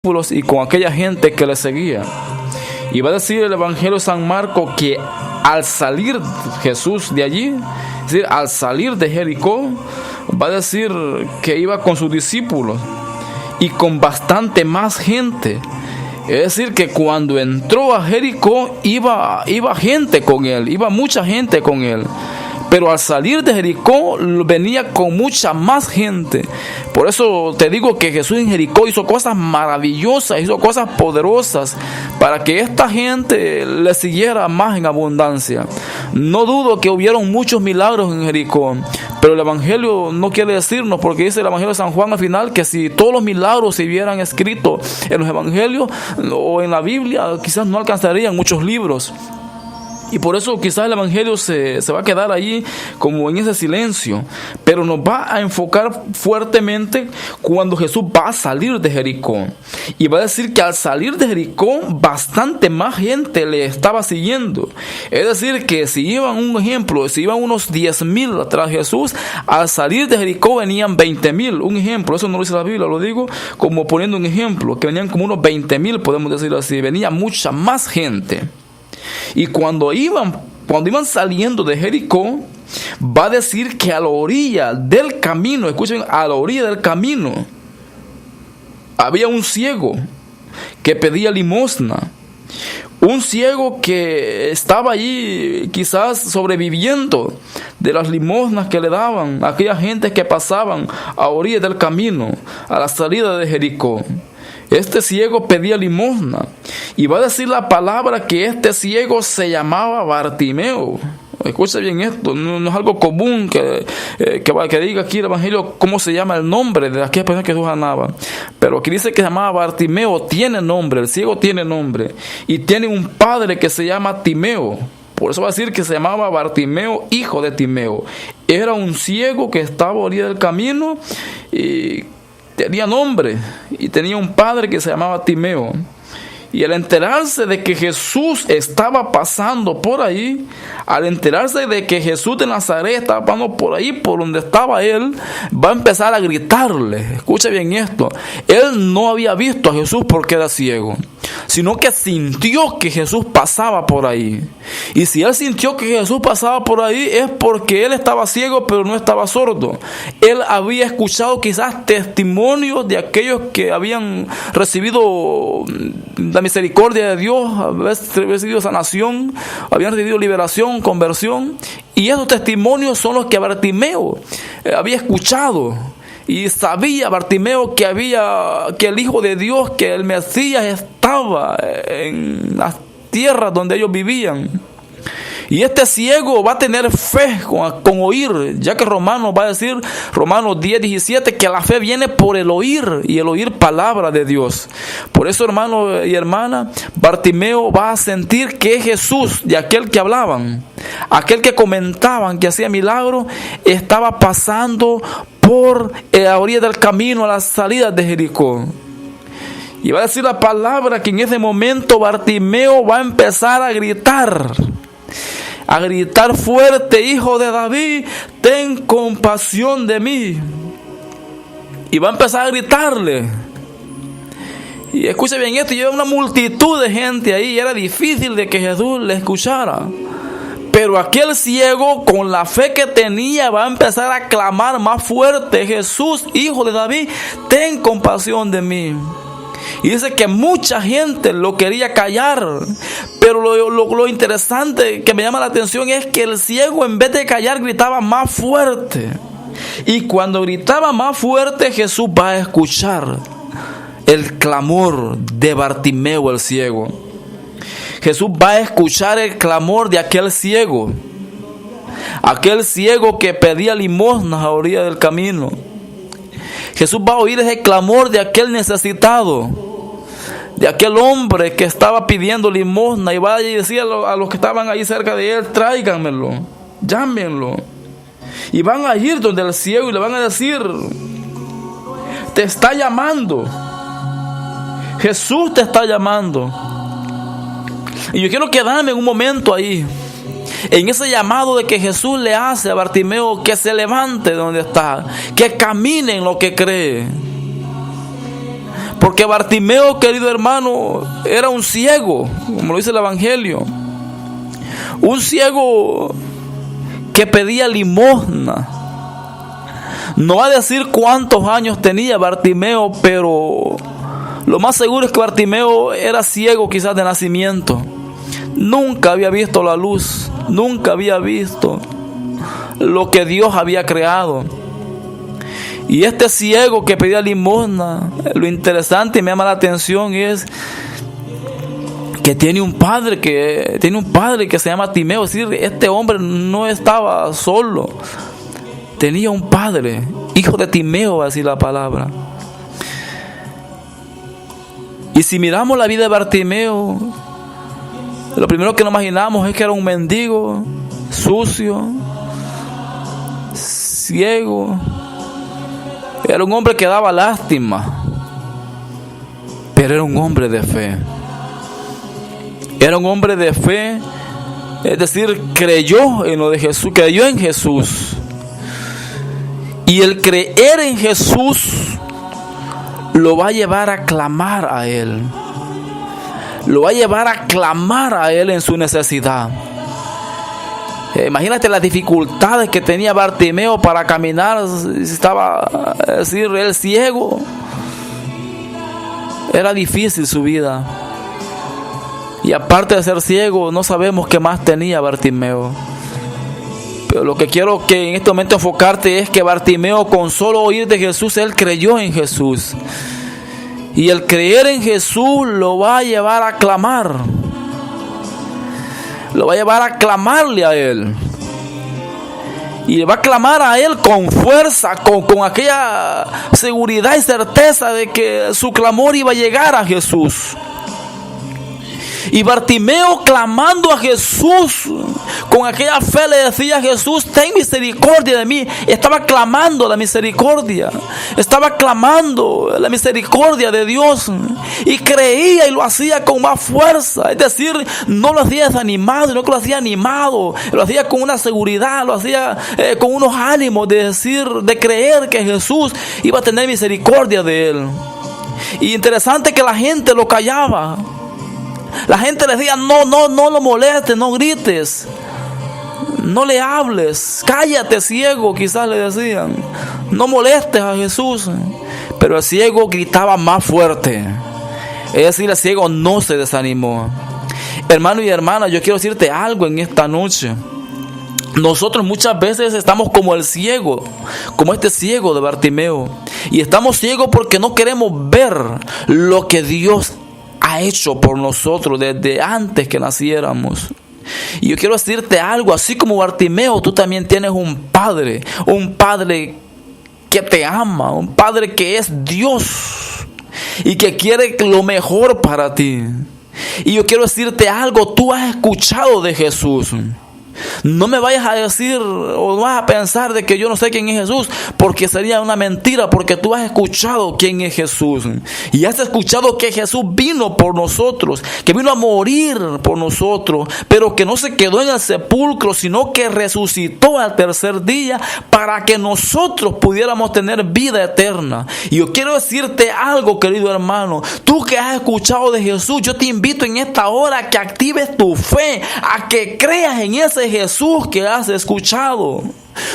y con aquella gente que le seguía. Y va a decir el Evangelio de San Marcos que al salir Jesús de allí, es decir, al salir de Jericó, va a decir que iba con sus discípulos y con bastante más gente. Es decir, que cuando entró a Jericó iba gente con él, iba mucha gente con él. Pero al salir de Jericó venía con mucha más gente. Por eso te digo que Jesús en Jericó hizo cosas maravillosas, hizo cosas poderosas para que esta gente le siguiera más en abundancia. No dudo que hubieron muchos milagros en Jericó, pero el Evangelio no quiere decirnos, porque dice el Evangelio de San Juan al final, que si todos los milagros se hubieran escrito en los Evangelios o en la Biblia, quizás no alcanzarían muchos libros. Y por eso quizás el Evangelio se va a quedar ahí como en ese silencio. Pero nos va a enfocar fuertemente cuando Jesús va a salir de Jericó. Y va a decir que al salir de Jericó, bastante más gente le estaba siguiendo. Es decir, que si iban, un ejemplo, si iban unos 10,000 atrás de Jesús, al salir de Jericó venían 20,000. Un ejemplo, eso no lo dice la Biblia, lo digo como poniendo un ejemplo, que venían como unos 20,000, podemos decirlo así. Venía mucha más gente. Y cuando iban saliendo de Jericó, va a decir que a la orilla del camino, escuchen, a la orilla del camino, había un ciego que pedía limosna. Un ciego que estaba allí quizás sobreviviendo de las limosnas que le daban a aquella gente que pasaban a orilla del camino, a la salida de Jericó. Este ciego pedía limosna. Y va a decir la palabra que este ciego se llamaba Bartimeo. Escucha bien esto, no es algo común que diga aquí el Evangelio cómo se llama el nombre de aquella persona que Jesús amaba. Pero aquí dice que se llamaba Bartimeo, tiene nombre, el ciego tiene nombre. Y tiene un padre que se llama Timeo. Por eso va a decir que se llamaba Bartimeo, hijo de Timeo. Era un ciego que estaba a orilla del camino y tenía nombre, y tenía un padre que se llamaba Timeo. Y al enterarse de que Jesús estaba pasando por ahí, al enterarse de que Jesús de Nazaret estaba pasando por ahí, por donde estaba él, va a empezar a gritarle. Escucha bien esto. Él no había visto a Jesús porque era ciego, sino que sintió que Jesús pasaba por ahí. Y si él sintió que Jesús pasaba por ahí, es porque él estaba ciego, pero no estaba sordo. Él había escuchado quizás testimonios de aquellos que habían recibido la misericordia de Dios, habían recibido sanación, habían recibido liberación, conversión. Y esos testimonios son los que Bartimeo había escuchado. Y sabía Bartimeo que el Hijo de Dios, que el Mesías estaba en las tierras donde ellos vivían. Y este ciego va a tener fe con oír, ya que Romanos va a decir, Romanos 10:17, que la fe viene por el oír, y el oír palabra de Dios. Por eso, hermano y hermana, Bartimeo va a sentir que Jesús, de aquel que hablaban, aquel que comentaban que hacía milagros, estaba pasando por la orilla del camino a las salidas de Jericó. Y va a decir la palabra que en ese momento Bartimeo va a empezar a gritar fuerte: Hijo de David, ten compasión de mí. Y va a empezar a gritarle. Y escucha bien esto, y había una multitud de gente ahí, y era difícil de que Jesús le escuchara. Pero aquel ciego, con la fe que tenía, va a empezar a clamar más fuerte: Jesús, Hijo de David, ten compasión de mí. Y dice que mucha gente lo quería callar. Pero lo interesante que me llama la atención es que el ciego, en vez de callar, gritaba más fuerte. Y cuando gritaba más fuerte, Jesús va a escuchar el clamor de Bartimeo, el ciego. Jesús va a escuchar el clamor de aquel ciego que pedía limosnas a orilla del camino. Jesús va a oír ese clamor de aquel necesitado, de aquel hombre que estaba pidiendo limosna, y va a decir a los que estaban ahí cerca de él: tráiganmelo, llámenlo. Y van a ir donde el ciego y le van a decir: te está llamando, Jesús te está llamando. Y yo quiero quedarme un momento ahí, en ese llamado de que Jesús le hace a Bartimeo, que se levante donde está, que camine en lo que cree. Porque Bartimeo, querido hermano, era un ciego, como lo dice el Evangelio. Un ciego que pedía limosna. No va a decir cuántos años tenía Bartimeo, pero lo más seguro es que Bartimeo era ciego quizás de nacimiento. Nunca había visto la luz, nunca había visto lo que Dios había creado. Y este ciego que pedía limosna, lo interesante y me llama la atención es que tiene un padre que se llama Timeo. Es decir, este hombre no estaba solo, tenía un padre, hijo de Timeo, va a decir la palabra. Y si miramos la vida de Bartimeo, lo primero que nos imaginamos es que era un mendigo, sucio, ciego. Era un hombre que daba lástima, pero era un hombre de fe. Era un hombre de fe, es decir, creyó en lo de Jesús, creyó en Jesús. Y el creer en Jesús lo va a llevar a clamar a Él. Lo va a llevar a clamar a Él en su necesidad. Imagínate las dificultades que tenía Bartimeo para caminar. Estaba, es decir, él ciego. Era difícil su vida. Y aparte de ser ciego, no sabemos qué más tenía Bartimeo. Pero lo que quiero que en este momento enfocarte es que Bartimeo, con solo oír de Jesús, él creyó en Jesús. Y el creer en Jesús lo va a llevar a clamar. Lo va a llevar a clamarle a Él. Y va a clamar a Él con fuerza, con aquella seguridad y certeza de que su clamor iba a llegar a Jesús. Y Bartimeo, clamando a Jesús, con aquella fe le decía a Jesús: ten misericordia de mí. Estaba clamando la misericordia. Estaba clamando la misericordia de Dios. Y creía y lo hacía con más fuerza. Es decir, no lo hacía desanimado, sino que lo hacía animado. Lo hacía con una seguridad, lo hacía con unos ánimos de decir, de creer que Jesús iba a tener misericordia de él. Y interesante que la gente lo callaba. La gente le decía: no lo molestes, no grites, no le hables, cállate, ciego, quizás le decían, no molestes a Jesús. Pero el ciego gritaba más fuerte. Es decir, el ciego no se desanimó. Hermano y hermana, yo quiero decirte algo en esta noche. Nosotros muchas veces estamos como el ciego, como este ciego de Bartimeo. Y estamos ciegos porque no queremos ver lo que Dios ha hecho por nosotros desde antes que naciéramos. Y yo quiero decirte algo: así como Bartimeo, tú también tienes un padre que te ama, un padre que es Dios y que quiere lo mejor para ti. Y yo quiero decirte algo: tú has escuchado de Jesús. No me vayas a decir o vas a pensar de que yo no sé quién es Jesús, porque sería una mentira, porque tú has escuchado quién es Jesús. Y has escuchado que Jesús vino por nosotros, que vino a morir por nosotros, pero que no se quedó en el sepulcro, sino que resucitó al tercer día para que nosotros pudiéramos tener vida eterna. Y yo quiero decirte algo, querido hermano: tú que has escuchado de Jesús, yo te invito en esta hora a que actives tu fe, a que creas en ese Jesús que has escuchado.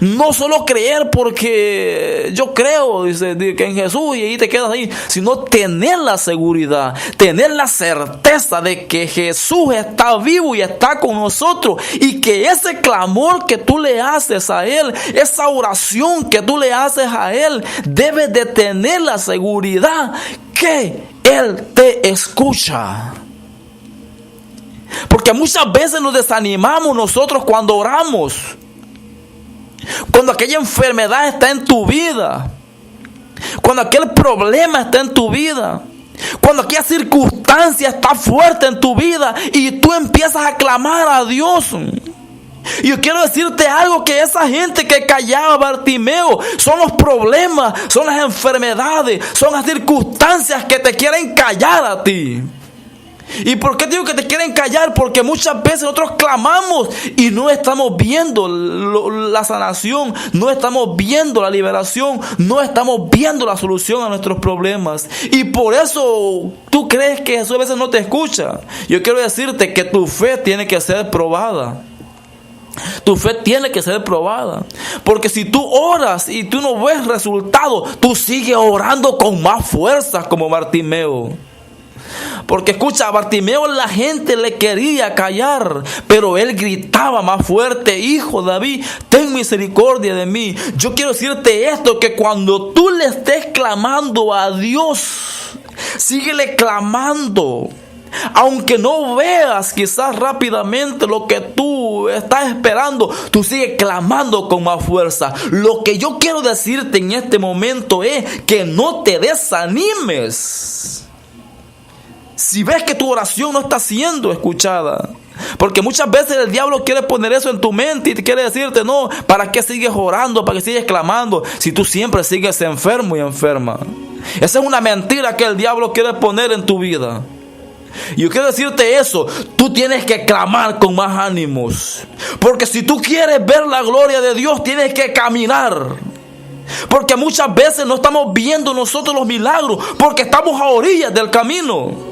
No solo creer porque yo creo, dice, que en Jesús, y ahí te quedas ahí, sino tener la seguridad, tener la certeza de que Jesús está vivo y está con nosotros, y que ese clamor que tú le haces a Él, esa oración que tú le haces a Él, debes de tener la seguridad que Él te escucha. Porque muchas veces nos desanimamos nosotros cuando oramos, cuando aquella enfermedad está en tu vida, cuando aquel problema está en tu vida, cuando aquella circunstancia está fuerte en tu vida y tú empiezas a clamar a Dios. Y yo quiero decirte algo: que esa gente que callaba a Bartimeo son los problemas, son las enfermedades, son las circunstancias que te quieren callar a ti. ¿Y por qué digo que te quieren callar? Porque muchas veces nosotros clamamos y no estamos viendo la sanación, no estamos viendo la liberación, no estamos viendo la solución a nuestros problemas. Y por eso tú crees que Jesús a veces no te escucha. Yo quiero decirte que tu fe tiene que ser probada. Tu fe tiene que ser probada. Porque si tú oras y tú no ves resultado, tú sigues orando con más fuerza como Bartimeo. Porque escucha, a Bartimeo la gente le quería callar, pero él gritaba más fuerte: Hijo David, ten misericordia de mí. Yo quiero decirte esto, que cuando tú le estés clamando a Dios, síguele clamando. Aunque no veas quizás rápidamente lo que tú estás esperando, tú sigues clamando con más fuerza. Lo que yo quiero decirte en este momento es que no te desanimes si ves que tu oración no está siendo escuchada. Porque muchas veces el diablo quiere poner eso en tu mente y te quiere decirte: no, ¿para qué sigues orando? ¿Para qué sigues clamando? Si tú siempre sigues enfermo y enferma. Esa es una mentira que el diablo quiere poner en tu vida. Y yo quiero decirte eso: tú tienes que clamar con más ánimos. Porque si tú quieres ver la gloria de Dios, tienes que caminar. Porque muchas veces no estamos viendo nosotros los milagros, porque estamos a orillas del camino.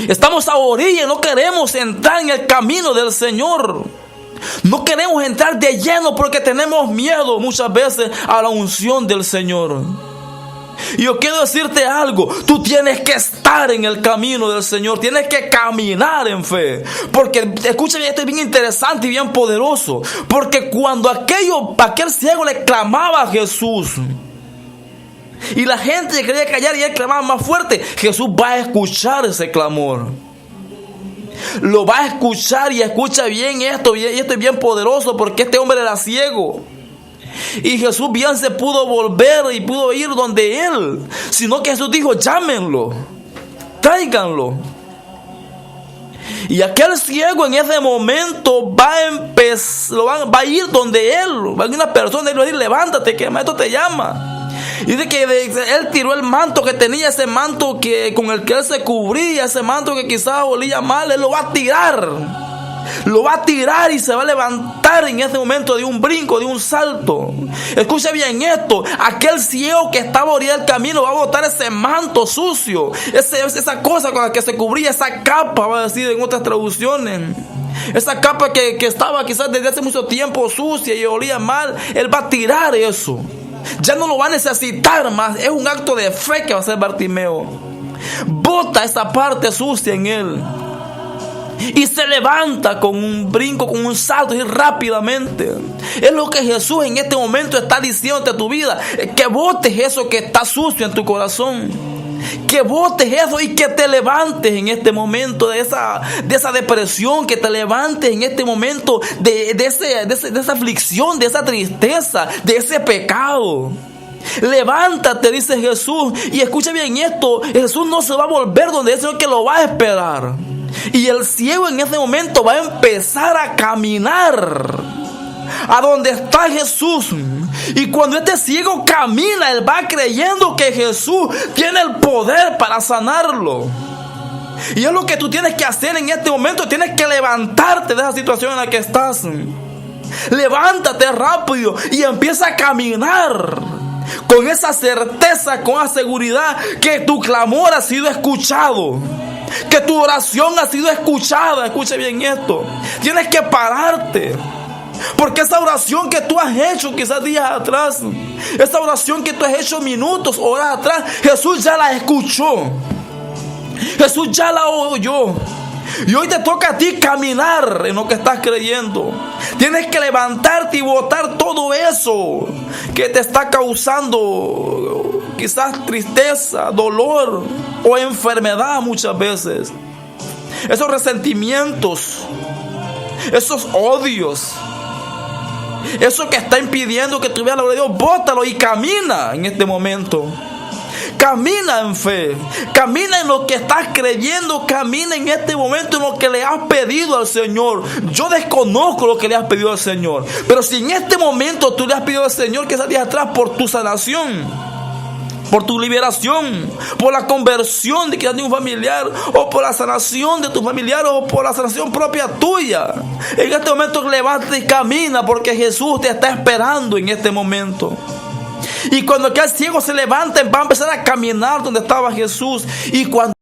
Estamos a orillas, no queremos entrar en el camino del Señor. No queremos entrar de lleno porque tenemos miedo muchas veces a la unción del Señor. Y yo quiero decirte algo: tú tienes que estar en el camino del Señor, tienes que caminar en fe. Porque, escúchame, esto es bien interesante y bien poderoso. Porque cuando aquel ciego le clamaba a Jesús y la gente quería callar y él clamaba más fuerte, Jesús va a escuchar ese clamor. Lo va a escuchar, y escucha bien esto, y esto es bien poderoso, porque este hombre era ciego. Y Jesús bien se pudo volver y pudo ir donde él, sino que Jesús dijo: llámenlo, tráiganlo. Y aquel ciego en ese momento va a ir donde él. Va a ir una persona y le va a decir: levántate, que el maestro te llama. Y dice que él tiró el manto que tenía, ese manto con el que él se cubría, ese manto que quizás olía mal. Él lo va a tirar. Lo va a tirar y se va a levantar en ese momento de un brinco, de un salto. Escucha bien esto: aquel ciego que estaba a orilla del camino va a botar ese manto sucio, esa cosa con la que se cubría, esa capa, va a decir en otras traducciones. Esa capa que estaba quizás desde hace mucho tiempo sucia y olía mal. Él va a tirar eso. Ya no lo va a necesitar más. Es un acto de fe que va a hacer Bartimeo. Bota esa parte sucia en él y se levanta con un brinco, con un salto, y rápidamente. Es lo que Jesús en este momento está diciendo a tu vida: que botes eso que está sucio en tu corazón, que botes eso y que te levantes en este momento de esa depresión, que te levantes en este momento de esa aflicción, de esa tristeza, de ese pecado. Levántate, dice Jesús. Y escucha bien esto: Jesús no se va a volver donde él, sino que lo va a esperar. Y el ciego en ese momento va a empezar a caminar a donde está Jesús. Y cuando este ciego camina, él va creyendo que Jesús tiene el poder para sanarlo. Y es lo que tú tienes que hacer en este momento: tienes que levantarte de esa situación en la que estás. Levántate rápido y empieza a caminar con esa certeza, con esa seguridad que tu clamor ha sido escuchado, que tu oración ha sido escuchada. Escucha bien esto: tienes que pararte, porque esa oración que tú has hecho quizás días atrás, esa oración que tú has hecho minutos, horas atrás, Jesús ya la escuchó, Jesús ya la oyó. Y hoy te toca a ti caminar en lo que estás creyendo. Tienes que levantarte y botar todo eso que te está causando quizás tristeza, dolor o enfermedad muchas veces. Esos resentimientos, esos odios, eso que está impidiendo que tú veas la gloria de Dios, bótalo y camina en este momento. Camina en fe, camina en lo que estás creyendo, camina en este momento en lo que le has pedido al Señor. Yo desconozco lo que le has pedido al Señor, pero si en este momento tú le has pedido al Señor que salías atrás por tu sanación, por tu liberación, por la conversión de quizás de un familiar, o por la sanación de tu familiar, o por la sanación propia tuya. En este momento levántate y camina, porque Jesús te está esperando en este momento. Y cuando aquel ciego se levante, va a empezar a caminar donde estaba Jesús. Y cuando